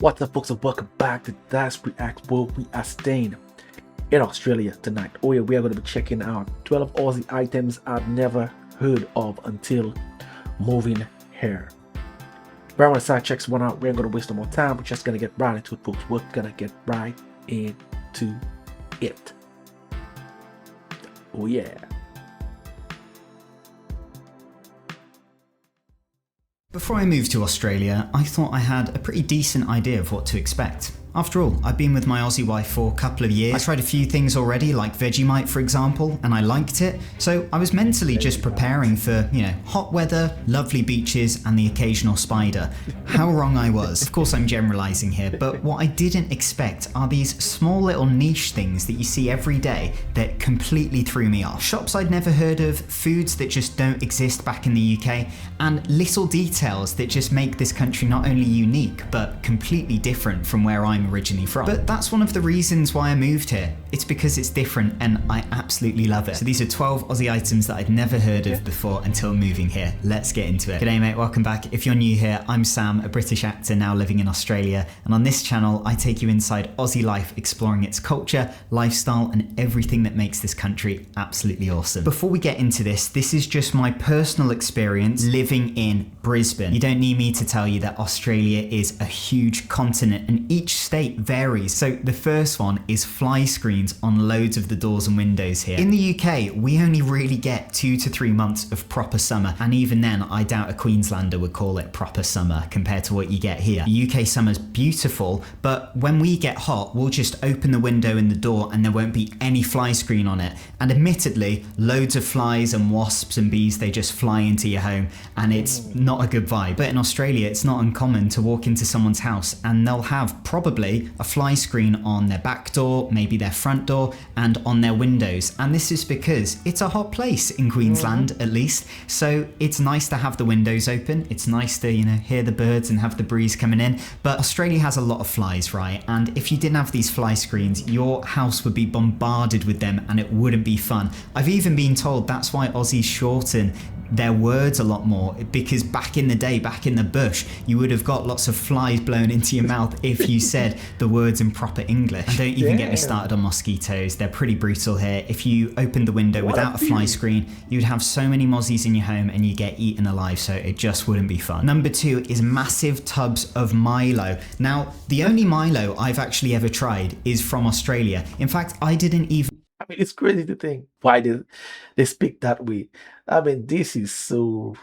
What's up, folks, and welcome back to Dyce Reacts, where we are staying in Australia tonight. Oh yeah, we are going to be checking out 12 Aussie items I've never heard of until moving here. Right on the side, checks one out. We ain't going to waste no more time. We're just going to get right into it, folks. We're going to get right into it. Oh yeah. Before I moved to Australia, I thought I had a pretty decent idea of what to expect. After all, I've been with my Aussie wife for a couple of years. I tried a few things already, like Vegemite for example, and I liked it. So I was mentally just preparing for, hot weather, lovely beaches, and the occasional spider. How wrong I was. Of course I'm generalizing here, but what I didn't expect are these small little niche things that you see every day that completely threw me off. Shops I'd never heard of, foods that just don't exist back in the UK, and little details that just make this country not only unique, but completely different from where I'm originally from. But that's one of the reasons why I moved here. It's because it's different and I absolutely love it. So these are 12 Aussie items that I'd never heard of before until moving here. Let's get into it. G'day mate, welcome back. If you're new here, I'm Sam, a British actor now living in Australia, and on this channel I take you inside Aussie life, exploring its culture, lifestyle, and everything that makes this country absolutely awesome. Before we get into this is just my personal experience living in Brisbane. You don't need me to tell you that Australia is a huge continent and each state varies. So the first one is fly screens on loads of the doors and windows here. In the UK, we only really get 2 to 3 months of proper summer, and even then I doubt a Queenslander would call it proper summer compared to what you get here. The UK summer's beautiful, but when we get hot, we'll just open the window in the door and there won't be any fly screen on it. And admittedly, loads of flies and wasps and bees, they just fly into your home and it's not a good vibe. But in Australia, it's not uncommon to walk into someone's house and they'll have probably a fly screen on their back door, maybe their front door, and on their windows. And this is because it's a hot place in Queensland, at least. So it's nice to have the windows open. It's nice to, hear the birds and have the breeze coming in. But Australia has a lot of flies, right? And if you didn't have these fly screens, your house would be bombarded with them and it wouldn't be fun. I've even been told that's why Aussies shorten their words a lot more, because back in the day, back in the bush, you would have got lots of flies blown into your mouth if you said the words in proper English. And don't even get me started on mosquitoes. They're pretty brutal here. If you opened the window without a fly screen, you'd have so many mozzies in your home and you get eaten alive, so it just wouldn't be fun. Number 2 is massive tubs of Milo. Now, the only Milo I've actually ever tried is from Australia. In fact, I didn't even... it's crazy to think why they speak that way. This is so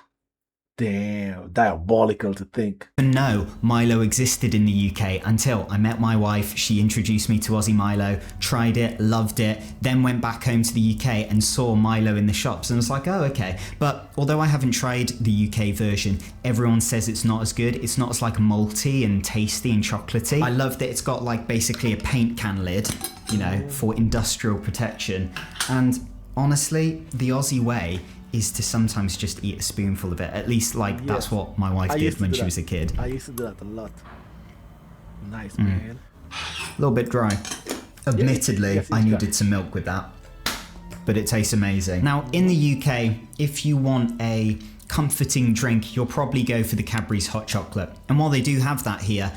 damn diabolical to think. No, Milo existed in the UK until I met my wife. She introduced me to Aussie Milo, tried it, loved it, then went back home to the UK and saw Milo in the shops and was like, oh, okay. But although I haven't tried the UK version, everyone says it's not as good. It's not as like malty and tasty and chocolatey. I love that it's got like basically a paint can lid, for industrial protection. And honestly, the Aussie way is to sometimes just eat a spoonful of it. At least that's what my wife did when she was a kid. I used to do that a lot. Nice, man. A little bit dry. Admittedly, I needed some milk with that, but it tastes amazing. Now, in the UK, if you want a comforting drink, you'll probably go for the Cadbury's hot chocolate. And while they do have that here,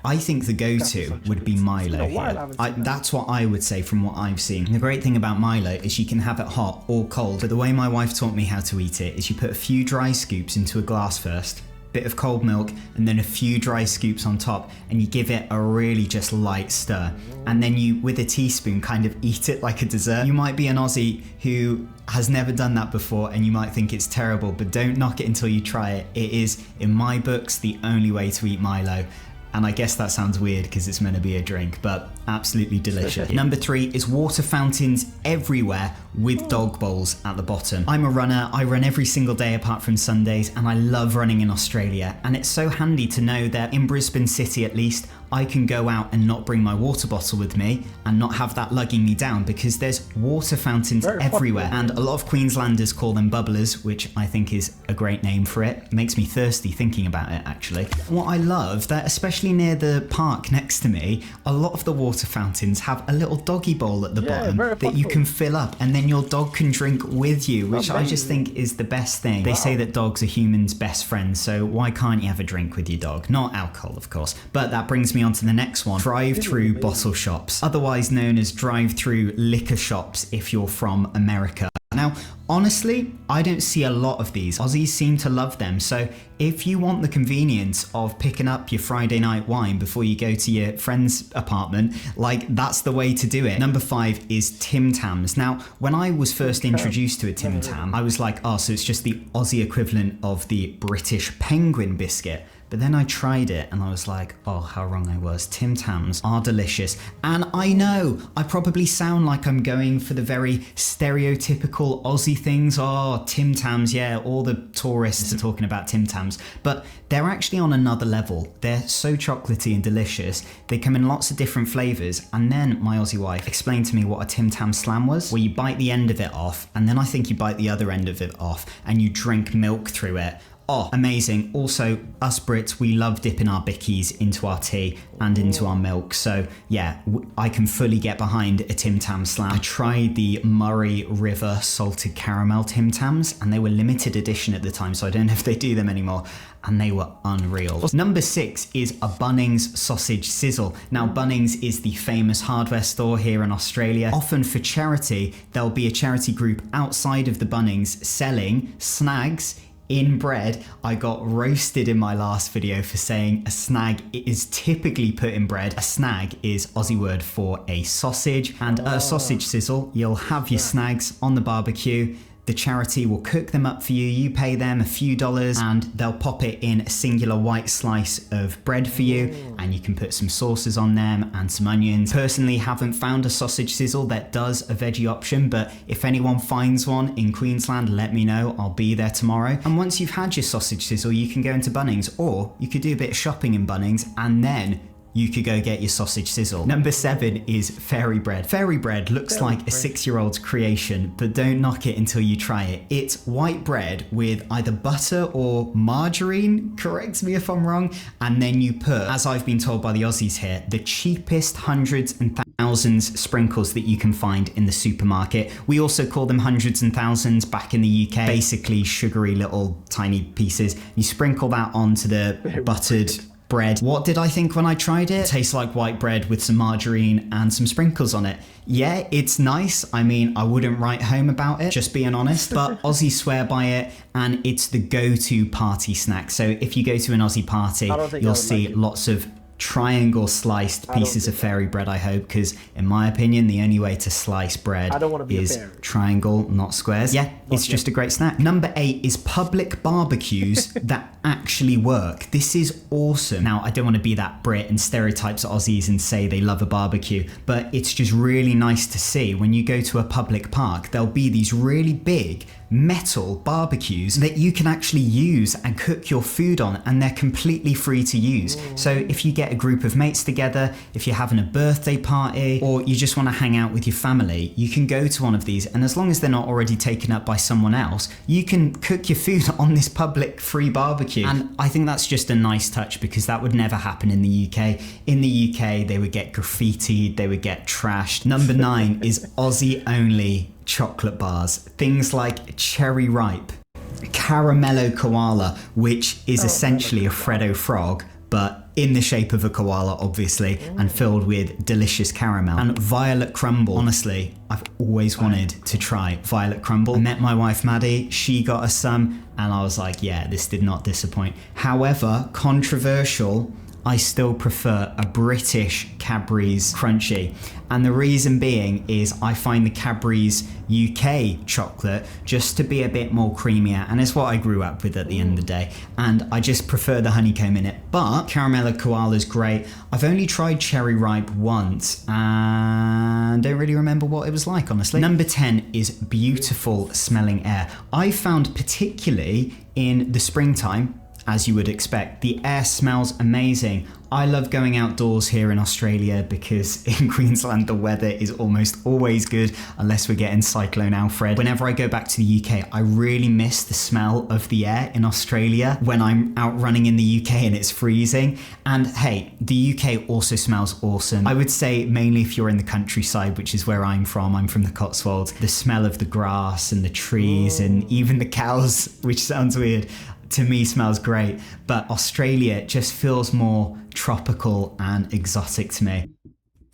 I think the go-to would be Milo here. That's what I would say from what I've seen. The great thing about Milo is you can have it hot or cold, but the way my wife taught me how to eat it is you put a few dry scoops into a glass first, bit of cold milk, and then a few dry scoops on top, and you give it a really just light stir. And then you, with a teaspoon, kind of eat it like a dessert. You might be an Aussie who has never done that before and you might think it's terrible, but don't knock it until you try it. It is, in my books, the only way to eat Milo. And I guess that sounds weird because it's meant to be a drink, but absolutely delicious. Number 3 is water fountains everywhere with dog bowls at the bottom. I'm a runner, I run every single day apart from Sundays, and I love running in Australia. And it's so handy to know that in Brisbane City at least, I can go out and not bring my water bottle with me and not have that lugging me down because there's water fountains everywhere. And a lot of Queenslanders call them bubblers, which I think is a great name for it. It makes me thirsty thinking about it, actually. What I love, that especially near the park next to me, a lot of the water fountains have a little doggy bowl at the bottom that you can fill up and then your dog can drink with you, which I just think is the best thing. They say that dogs are humans' best friends, so why can't you have a drink with your dog? Not alcohol, of course. But that brings me me on to the next one, drive-through bottle shops, otherwise known as drive-through liquor shops if you're from America. Now, honestly, I don't see a lot of these. Aussies seem to love them, so if you want the convenience of picking up your Friday night wine before you go to your friend's apartment, like, that's the way to do it. Number 5 is Tim Tams. Now, when I was first introduced to a Tim Tam, I was like, oh, so it's just the Aussie equivalent of the British penguin biscuit. But then I tried it and I was like, oh, how wrong I was. Tim Tams are delicious. And I know I probably sound like I'm going for the very stereotypical Aussie things. Oh, Tim Tams, yeah, all the tourists are talking about Tim Tams. But they're actually on another level. They're so chocolatey and delicious. They come in lots of different flavors. And then my Aussie wife explained to me what a Tim Tam slam was, where you bite the end of it off, and then I think you bite the other end of it off, and you drink milk through it. Oh, amazing. Also, us Brits, we love dipping our bickies into our tea and into our milk. So yeah, I can fully get behind a Tim Tam slam. I tried the Murray River salted caramel Tim Tams, and they were limited edition at the time, so I don't know if they do them anymore. And they were unreal. Number 6 is a Bunnings sausage sizzle. Now, Bunnings is the famous hardware store here in Australia. Often for charity, there'll be a charity group outside of the Bunnings selling snags in bread. I got roasted in my last video for saying a snag is typically put in bread. A snag is Aussie word for a sausage, and a sausage sizzle, you'll have your snags on the barbecue. The charity will cook them up for you, you pay them a few dollars, and they'll pop it in a singular white slice of bread for you, and you can put some sauces on them and some onions. Personally, haven't found a sausage sizzle that does a veggie option, but if anyone finds one in Queensland, let me know, I'll be there tomorrow. And once you've had your sausage sizzle, you can go into Bunnings, or you could do a bit of shopping in Bunnings, and then you could go get your sausage sizzle. Number 7 is fairy bread. Fairy bread looks like a 6-year-old's creation, but don't knock it until you try it. It's white bread with either butter or margarine, correct me if I'm wrong, and then you put, as I've been told by the Aussies here, the cheapest hundreds and thousands sprinkles that you can find in the supermarket. We also call them hundreds and thousands back in the UK, basically sugary little tiny pieces. You sprinkle that onto the buttered bread. What did I think when I tried it? It tastes like white bread with some margarine and some sprinkles on it. Yeah, it's nice. I mean, I wouldn't write home about it, just being honest, but Aussies swear by it, and it's the go-to party snack. So if you go to an Aussie party, you'll see lots of triangle sliced pieces of fairy bread, I hope, because in my opinion the only way to slice bread is triangle, not squares. Yeah, it's just a great snack. Number 8 is public barbecues that actually work. This is awesome. Now, I don't want to be that Brit and stereotypes Aussies and say they love a barbecue, but it's just really nice to see when you go to a public park, there'll be these really big metal barbecues that you can actually use and cook your food on, and they're completely free to use. So if you get a group of mates together, if you're having a birthday party, or you just want to hang out with your family, you can go to one of these, and as long as they're not already taken up by someone else, you can cook your food on this public free barbecue. And I think that's just a nice touch, because that would never happen in the UK. In the UK, they would get graffitied, they would get trashed. Number 9 is Aussie only chocolate bars. Things like Cherry Ripe, Caramello Koala, which is essentially a Freddo frog, but in the shape of a koala, obviously, and filled with delicious caramel. And Violet Crumble. Honestly, I've always wanted to try Violet Crumble. I met my wife Maddie, she got us some, and I was like, yeah, this did not disappoint. However, controversial, I still prefer a British Cadbury's Crunchy. And the reason being is I find the Cadbury's UK chocolate just to be a bit more creamier, and it's what I grew up with at the end of the day, and I just prefer the honeycomb in it. But Caramello Koala is great. I've only tried Cherry Ripe once and don't really remember what it was like, honestly. Number 10 is beautiful smelling air. I found particularly in the springtime, as you would expect, the air smells amazing. I love going outdoors here in Australia because in Queensland the weather is almost always good unless we're getting Cyclone Alfred. Whenever I go back to the UK, I really miss the smell of the air in Australia when I'm out running in the UK and it's freezing. And hey, the UK also smells awesome. I would say mainly if you're in the countryside, which is where I'm from the Cotswolds, the smell of the grass and the trees and even the cows, which sounds weird, to me smells great, but Australia just feels more tropical and exotic to me.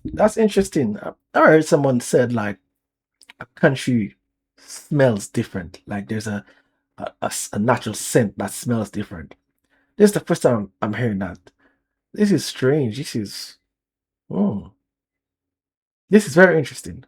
That's interesting. I heard someone said like a country smells different. Like there's a natural scent that smells different. This is the first time I'm hearing that. This is strange. Oh, this is very interesting.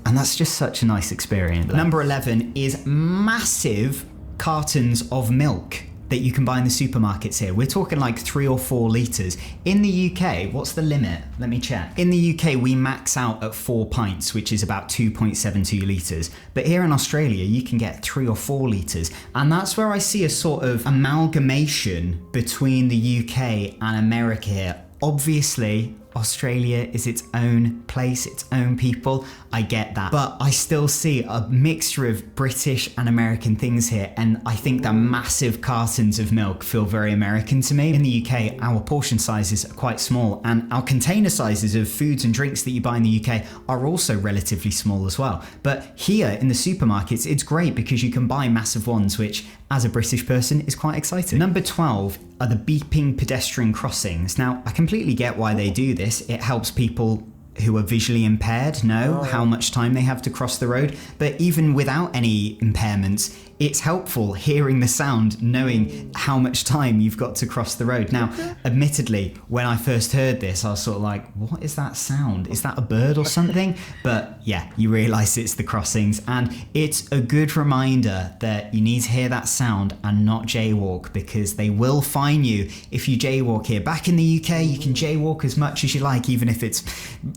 And that's just such a nice experience. Number 11 is massive cartons of milk that you can buy in the supermarkets here. We're talking like 3 or 4 litres. In the UK, what's the limit? Let me check. In the UK, we max out at 4 pints, which is about 2.72 litres. But here in Australia, you can get 3 or 4 litres. And that's where I see a sort of amalgamation between the UK and America here. Obviously, Australia is its own place, its own people. I get that. But I still see a mixture of British and American things here. And I think that massive cartons of milk feel very American to me. In the UK, our portion sizes are quite small. And our container sizes of foods and drinks that you buy in the UK are also relatively small as well. But here in the supermarkets, it's great because you can buy massive ones, which as a British person is quite exciting. Number 12 are the beeping pedestrian crossings. Now, I completely get why they do this. It helps people who are visually impaired know how much time they have to cross the road. But even without any impairments, it's helpful hearing the sound, knowing how much time you've got to cross the road. Now, admittedly, when I first heard this, I was sort of like, what is that sound? Is that a bird or something? But yeah, you realise it's the crossings, and it's a good reminder that you need to hear that sound and not jaywalk, because they will fine you if you jaywalk here. Back in the UK, you can jaywalk as much as you like, even if it's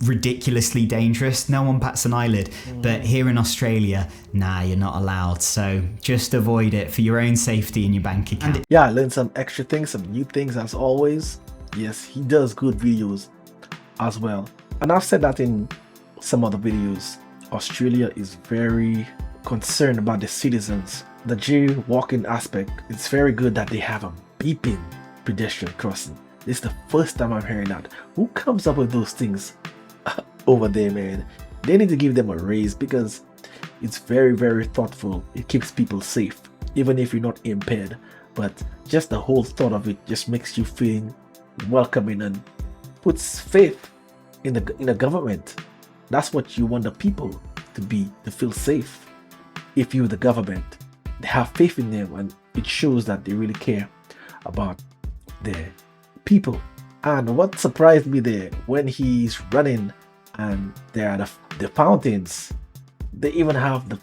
ridiculously dangerous. No one bats an eyelid. But here in Australia, nah, you're not allowed. So just avoid it for your own safety and your bank account. Yeah, I learned some extra things, some new things as always. Yes, he does good videos as well. And I've said that in some other videos. Australia is very concerned about the citizens. The jaywalking aspect, it's very good that they have a beeping pedestrian crossing. This is the first time I'm hearing that. Who comes up with those things over there, man? They need to give them a raise, because it's very, very thoughtful. It keeps people safe, even if you're not impaired. But just the whole thought of it just makes you feel welcoming and puts faith in the government. That's what you want the people to be, to feel safe. If you're the government, they have faith in them, and it shows that they really care about their people. And what surprised me there, when he's running and there are the fountains, they even have the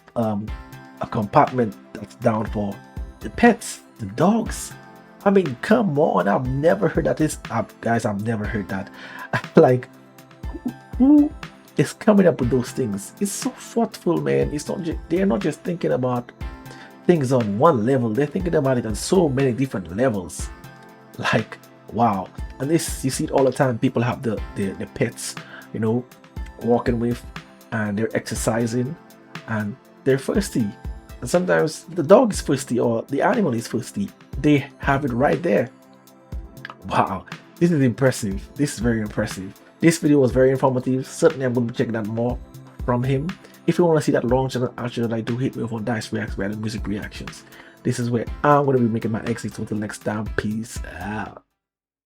a compartment that's down for the pets, the dogs. I mean, come on, I've never heard that. Guys, I've never heard that. Like, who is coming up with those things? It's so thoughtful, man. It's not they're not just thinking about things on one level, they're thinking about it on so many different levels. Like, wow. And this, you see it all the time. People have the pets, you know, walking with, and they're exercising, and they're thirsty. And sometimes the dog is thirsty, or the animal is thirsty. They have it right there. Wow, this is impressive. This is very impressive. This video was very informative. Certainly I'm going to be checking out more from him. If you want to see that long channel action that I do, hit me up on Dyce Reacts, music reactions. This is where I'm going to be making my exit. Until next time, peace out.